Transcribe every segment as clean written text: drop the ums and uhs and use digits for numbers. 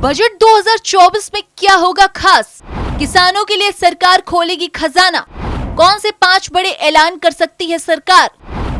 Budget 2024 में क्या होगा खास? किसानों के लिए सरकार खोलेगी खजाना। कौन से 5 बड़े ऐलान कर सकती है सरकार?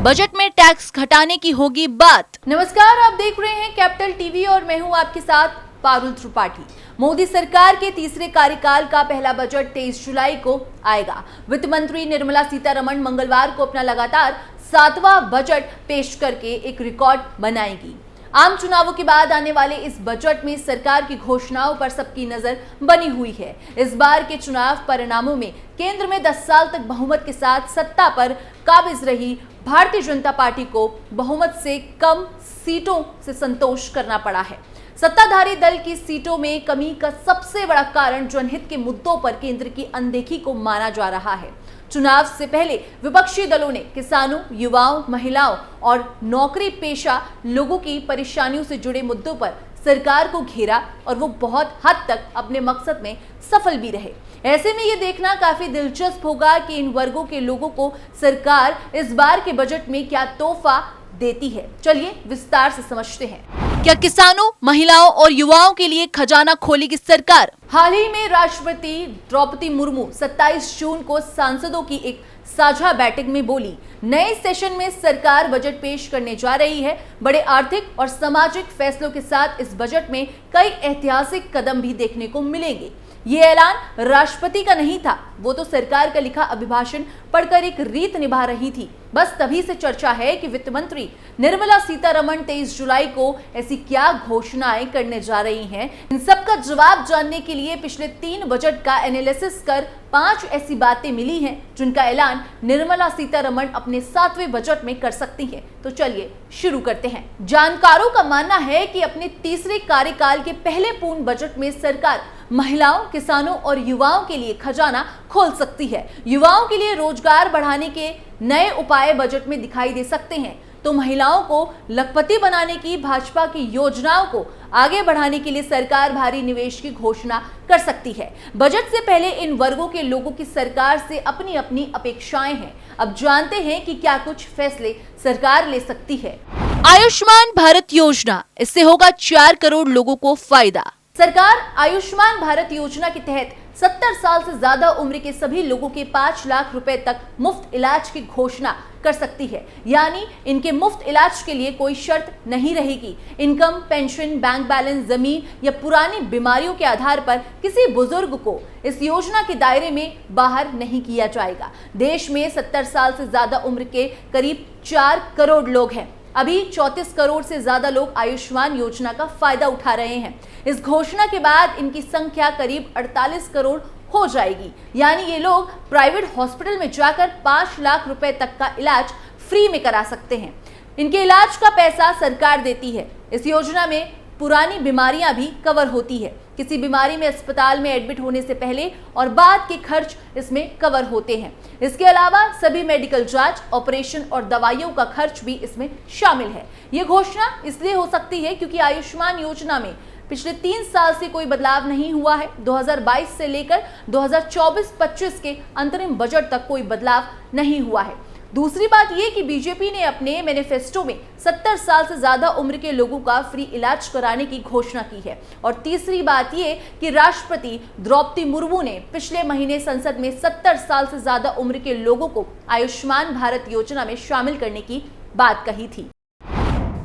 बजट में टैक्स घटाने की होगी बात। नमस्कार, आप देख रहे हैं कैपिटल टीवी और मैं हूं आपके साथ पारुल त्रिपाठी। मोदी सरकार के तीसरे कार्यकाल का पहला बजट 23 जुलाई को आएगा। वित्त मंत्री निर्मला सीतारमण मंगलवार को अपना लगातार 7वां बजट पेश करके एक रिकॉर्ड बनाएगी। आम चुनावों के बाद आने वाले इस बजट में सरकार की घोषणाओं पर सबकी नजर बनी हुई है। इस बार के चुनाव परिणामों में केंद्र में 10 साल तक बहुमत के साथ सत्ता पर काबिज रही भारतीय जनता पार्टी को बहुमत से कम सीटों से संतोष करना पड़ा है। सत्ताधारी दल की सीटों में कमी का सबसे बड़ा कारण जनहित के मुद्दों पर केंद्र की अनदेखी को माना जा रहा है। चुनाव से पहले विपक्षी दलों ने किसानों, युवाओं, महिलाओं और नौकरी पेशा लोगों की परेशानियों से जुड़े मुद्दों पर सरकार को घेरा और वो बहुत हद तक अपने मकसद में सफल भी रहे। ऐसे में ये देखना काफी दिलचस्प होगा कि इन वर्गों के लोगों को सरकार इस बार के बजट में क्या तोहफा देती है। चलिए विस्तार से समझते हैं। क्या किसानों, महिलाओं और युवाओं के लिए खजाना खोलेगी सरकार? हाल ही में राष्ट्रपति द्रौपदी मुर्मू 27 जून को सांसदों की एक साझा बैठक में बोली, नए सेशन में सरकार बजट पेश करने जा रही है। बड़े आर्थिक और सामाजिक फैसलों के साथ इस बजट में कई ऐतिहासिक कदम भी देखने को मिलेंगे। ये ऐलान राष्ट्रपति का नहीं था, वो तो सरकार का लिखा अभिभाषण पढ़कर एक रीत निभा रही थी। बस तभी से चर्चा है कि वित्त मंत्री निर्मला सीतारमण 23 जुलाई को ऐसी क्या घोषणाएं करने जा रही हैं। इन सब का जवाब जानने के लिए पिछले 3 बजट का एनालिसिस कर 5 ऐसी बातें मिली हैं जिनका ऐलान निर्मला सीतारमण अपने 7वें बजट में कर सकती हैं। तो चलिए शुरू करते हैं। जानकारों का मानना है कि अपने तीसरे कार्यकाल के पहले पूर्ण बजट में सरकार महिलाओं, किसानों और युवाओं के लिए खजाना खोल सकती है। युवाओं के लिए रोजगार बढ़ाने के नए उपाय बजट में दिखाई दे सकते हैं, तो महिलाओं को लखपति बनाने की भाजपा की योजनाओं को आगे बढ़ाने के लिए सरकार भारी निवेश की घोषणा कर सकती है। बजट से पहले इन वर्गों के लोगों की सरकार से अपनी अपनी अपेक्षाएं हैं। अब जानते हैं कि क्या कुछ फैसले सरकार ले सकती है। आयुष्मान भारत योजना, इससे होगा 4 करोड़ लोगों को फायदा। सरकार आयुष्मान भारत योजना के तहत 70 साल से ज्यादा उम्र के सभी लोगों के 5 लाख रुपए तक मुफ्त इलाज की घोषणा कर सकती है। यानी इनके मुफ्त इलाज के लिए कोई शर्त नहीं रहेगी। इनकम, पेंशन, बैंक बैलेंस, जमीन या पुरानी बीमारियों के आधार पर किसी बुजुर्ग को इस योजना के दायरे में बाहर नहीं किया जाएगा। देश में 70 साल से ज्यादा उम्र के करीब 4 करोड़ लोग हैं। अभी 34 करोड़ से ज्यादा लोग आयुष्मान योजना का फायदा उठा रहे हैं। इस घोषणा के बाद इनकी संख्या करीब 48 करोड़ हो जाएगी। यानी ये लोग प्राइवेट हॉस्पिटल में जाकर 5 लाख रुपए तक का इलाज फ्री में करा सकते हैं। इनके इलाज का पैसा सरकार देती है। इस योजना में पुरानी बीमारियां भी कवर होती है। किसी बीमारी में अस्पताल में एडमिट होने से पहले और बाद के खर्च इसमें कवर होते हैं। इसके अलावा सभी मेडिकल जांच, ऑपरेशन और दवाइयों का खर्च भी इसमें शामिल है। ये घोषणा इसलिए हो सकती है क्योंकि आयुष्मान योजना में पिछले 3 साल से कोई बदलाव नहीं हुआ है। 2022 से लेकर 2024-25 के अंतरिम बजट तक कोई बदलाव नहीं हुआ है। दूसरी बात यह कि बीजेपी ने अपने मैनिफेस्टो में 70 साल से ज्यादा उम्र के लोगों का फ्री इलाज कराने की घोषणा की है। और तीसरी बात यह कि राष्ट्रपति द्रौपदी मुर्मू ने पिछले महीने संसद में 70 साल से ज्यादा उम्र के लोगों को आयुष्मान भारत योजना में शामिल करने की बात कही थी।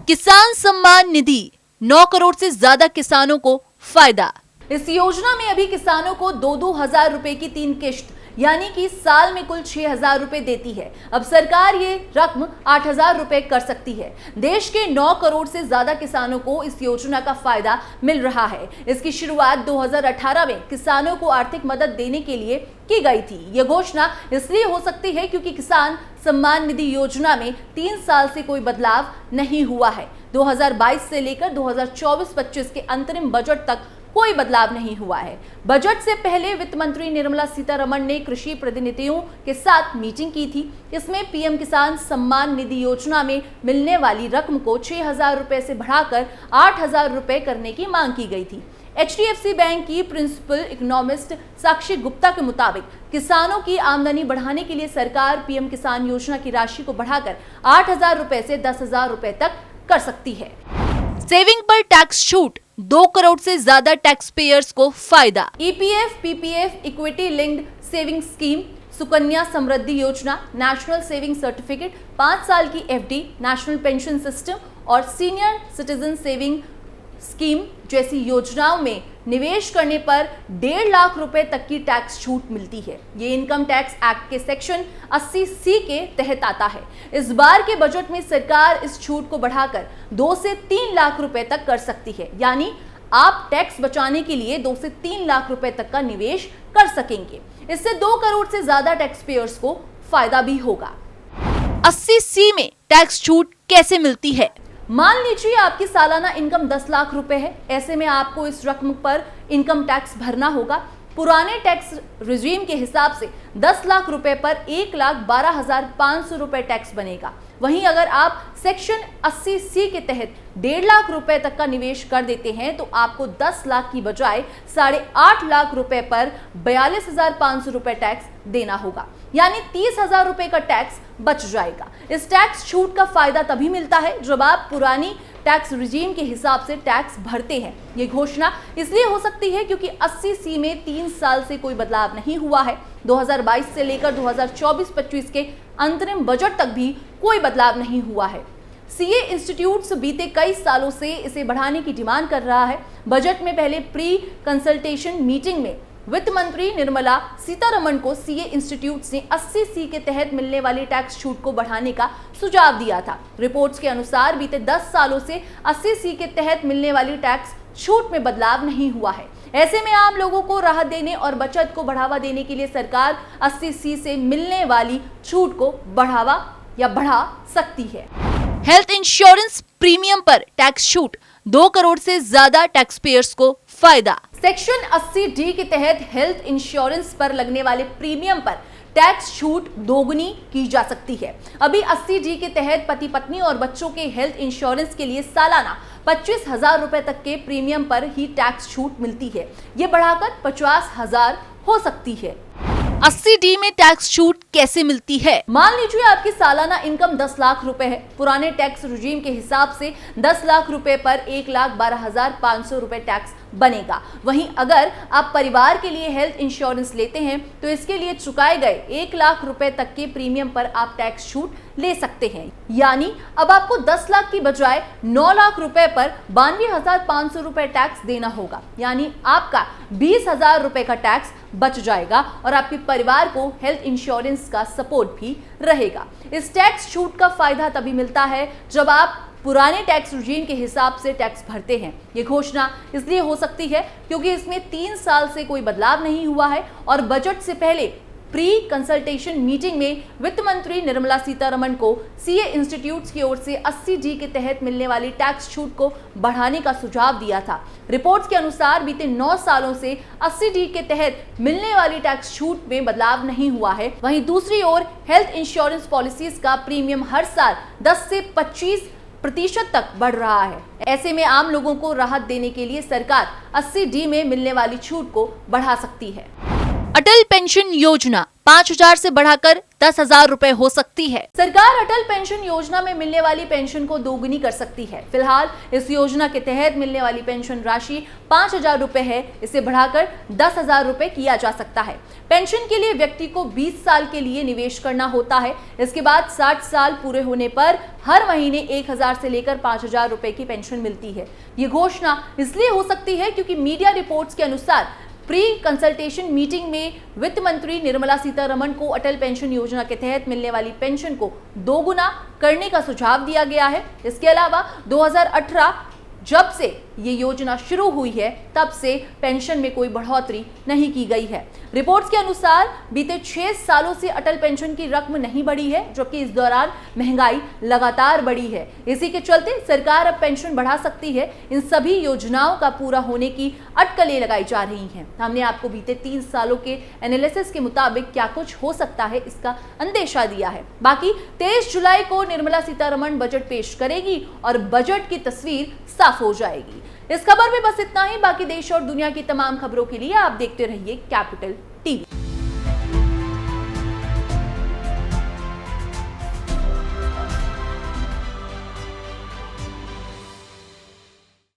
किसान सम्मान निधि, 9 करोड़ से ज्यादा किसानों को फायदा। इस योजना में अभी किसानों को 2-2 हजार रुपए की 3 किश्त यानी कि साल में कुल 6,000 रुपए देती है। अब सरकार ये रकम 8,000 रुपए कर सकती है। देश के 9 करोड़ से ज्यादा किसानों को इस योजना का फायदा मिल रहा है। इसकी शुरुआत 2018 में किसानों को आर्थिक मदद देने के लिए की गई थी। यह घोषणा इसलिए हो सकती है क्योंकि किसान सम्मान निधि योजना में 3 साल से कोई बदलाव नहीं हुआ है। 2022 से लेकर 2024-25 के अंतरिम बजट तक कोई बदलाव नहीं हुआ है। बजट से पहले वित्त मंत्री निर्मला सीतारमण ने कृषि प्रतिनिधियों के साथ मीटिंग की थी। इसमें पीएम किसान सम्मान निधि योजना में मिलने वाली रकम को 6,000 रुपए से बढ़ाकर 8,000 रुपए करने की मांग की गई थी। HDFC बैंक की प्रिंसिपल इकोनॉमिस्ट साक्षी गुप्ता के मुताबिक किसानों की आमदनी बढ़ाने के लिए सरकार पीएम किसान योजना की राशि को बढ़ाकर 8,000 रुपए से 10,000 रुपए तक कर सकती है। सेविंग पर टैक्स छूट, 2 करोड़ से ज्यादा टैक्स पेयर्स को फायदा। EPF, PPF, equity linked saving scheme, Sukanya Samriddhi Yojana, national saving certificate, 5 साल की एफडी, नेशनल पेंशन सिस्टम और सीनियर सिटीजन सेविंग स्कीम जैसी योजनाओं में निवेश करने पर 1.5 लाख रुपए तक की टैक्स छूट मिलती है। ये इनकम टैक्स एक्ट के सेक्शन 80C के तहत आता है। इस बार के बजट में सरकार इस छूट को बढ़ाकर 2 से 3 लाख रुपए तक कर सकती है, यानी आप टैक्स बचाने के लिए 2 से 3 लाख रुपए तक का निवेश कर सकेंगे। इससे 2 करोड़ से ज्यादा टैक्स पेयर्स को फायदा भी होगा। 80C में टैक्स छूट कैसे मिलती है? मान लीजिए आपकी सालाना इनकम 10 लाख रुपए है। ऐसे में आपको इस रकम पर इनकम टैक्स भरना होगा। पुराने टैक्स रिजीम के हिसाब से 10 लाख रुपए पर 1,12,500 रुपए टैक्स बनेगा। वहीं अगर आप सेक्शन 80C के तहत 1.5 लाख रुपए तक का निवेश कर देते हैं तो आपको 10 लाख की बजाय 8.5 लाख रुपए पर 42,500 रुपए टैक्स देना होगा, यानी 30,000 रुपए का टैक्स बच जाएगा। इस टैक्स छूट का फायदा तभी मिलता है जब आप पुरानी टैक्स रिजीम के हिसाब से टैक्स भरते हैं। ये घोषणा इसलिए हो सकती है क्योंकि 80C में 3 साल से कोई बदलाव नहीं हुआ है। 2022 से लेकर 2024-25 के अंतरिम बजट तक भी कोई बदलाव नहीं हुआ है। सीए इंस्टीट्यूट्स बीते कई सालों से इसे बढ़ाने की डिमांड कर रहा है। बजट में पहले प्री कंसल्टेशन मीटिंग में वित्त मंत्री निर्मला सीतारमण को सीए इंस्टीट्यूट्स ने 80C के तहत मिलने वाली टैक्स छूट को बढ़ाने का सुझाव दिया था। रिपोर्ट्स के अनुसार बीते 10 सालों से 80C के तहत मिलने वाली टैक्स छूट में बदलाव नहीं हुआ है। ऐसे में आम लोगों को राहत देने और बचत को बढ़ावा देने के लिए सरकार 80C से मिलने वाली छूट को बढ़ा सकती है। हेल्थ इंश्योरेंस प्रीमियम पर टैक्स छूट, 2 करोड़ से ज्यादा टैक्स पेयर्स को फायदा। सेक्शन 80D के तहत हेल्थ इंश्योरेंस पर लगने वाले प्रीमियम पर टैक्स छूट दोगुनी की जा सकती है। अभी 80D के तहत पति पत्नी और बच्चों के हेल्थ इंश्योरेंस के लिए सालाना 25,000 रुपए तक के प्रीमियम पर ही टैक्स छूट मिलती है। ये बढ़ाकर 50,000 हो सकती है। 80D में टैक्स छूट कैसे मिलती है? मान लीजिए आपकी सालाना इनकम 10 लाख रुपए है। पुराने टैक्स रिजीम के हिसाब से 10 लाख रुपए पर 1,12,500 रुपए टैक्स बनेगा। वहीं अगर आप परिवार के लिए हेल्थ इंश्योरेंस लेते हैं तो इसके लिए चुकाए गए 1 लाख रुपए तक के प्रीमियम पर आप टैक्स छूट ले सकते हैं, यानी अब आपको 10 लाख की बजाय 9 लाख रुपए पर 92,500 रुपए टैक्स देना होगा, यानी आपका 20,000 रुपए का टैक्स बच जाएगा और आपके परिवार को हेल्थ इंश्योरेंस का सपोर्ट भी रहेगा। इस टैक्स छूट का फायदा तभी मिलता है जब आप पुराने टैक्स रिजीम के हिसाब से टैक्स भरते हैं। ये घोषणा इसलिए हो सकती है क्योंकि इसमें 3 साल से कोई बदलाव नहीं हुआ है और बजट से पहले प्री कंसल्टेशन मीटिंग में वित्त मंत्री निर्मला सीतारमण को सीए इंस्टीट्यूट्स की ओर से 80D के तहत मिलने वाली टैक्स छूट को बढ़ाने का सुझाव दिया था। रिपोर्ट्स के अनुसार बीते 9 सालों से 80D के तहत मिलने वाली टैक्स छूट में बदलाव नहीं हुआ है। वहीं दूसरी ओर हेल्थ इंश्योरेंस पॉलिसीज का प्रीमियम हर साल 10 से 25% तक बढ़ रहा है। ऐसे में आम लोगों को राहत देने के लिए सरकार 80D में मिलने वाली छूट को बढ़ा सकती है। अटल पेंशन योजना 5,000 से बढ़ाकर 10,000 रुपए हो सकती है। सरकार अटल पेंशन योजना में मिलने वाली पेंशन को दोगुनी कर सकती है। फिलहाल इस योजना के तहत मिलने वाली पेंशन राशि 5,000 रुपए है। इसे बढ़ाकर 10,000 रुपए किया जा सकता है। पेंशन के लिए व्यक्ति को 20 साल के लिए निवेश करना होता है। इसके बाद 60 साल पूरे होने पर हर महीने 1,000 से लेकर 5,000 रुपए की पेंशन मिलती है। ये घोषणा इसलिए हो सकती है क्योंकि मीडिया रिपोर्ट्स के अनुसार प्री कंसल्टेशन मीटिंग में वित्त मंत्री निर्मला सीतारमण को अटल पेंशन योजना के तहत मिलने वाली पेंशन को दोगुना करने का सुझाव दिया गया है। इसके अलावा 2018 जब से ये योजना शुरू हुई है तब से पेंशन में कोई बढ़ोतरी नहीं की गई है। रिपोर्ट्स के अनुसार बीते 6 सालों से अटल पेंशन की रकम नहीं बढ़ी है, जबकि इस दौरान महंगाई लगातार बढ़ी है। इसी के चलते सरकार अब पेंशन बढ़ा सकती है। इन सभी योजनाओं का पूरा होने की अटकलें लगाई जा रही हैं। हमने आपको बीते 3 सालों के एनालिसिस के मुताबिक क्या कुछ हो सकता है इसका अंदेशा दिया है। बाकी 23 जुलाई को निर्मला सीतारमण बजट पेश करेगी और बजट की तस्वीर साफ हो जाएगी। इस खबर में बस इतना ही। बाकी देश और दुनिया की तमाम खबरों के लिए आप देखते रहिए कैपिटल।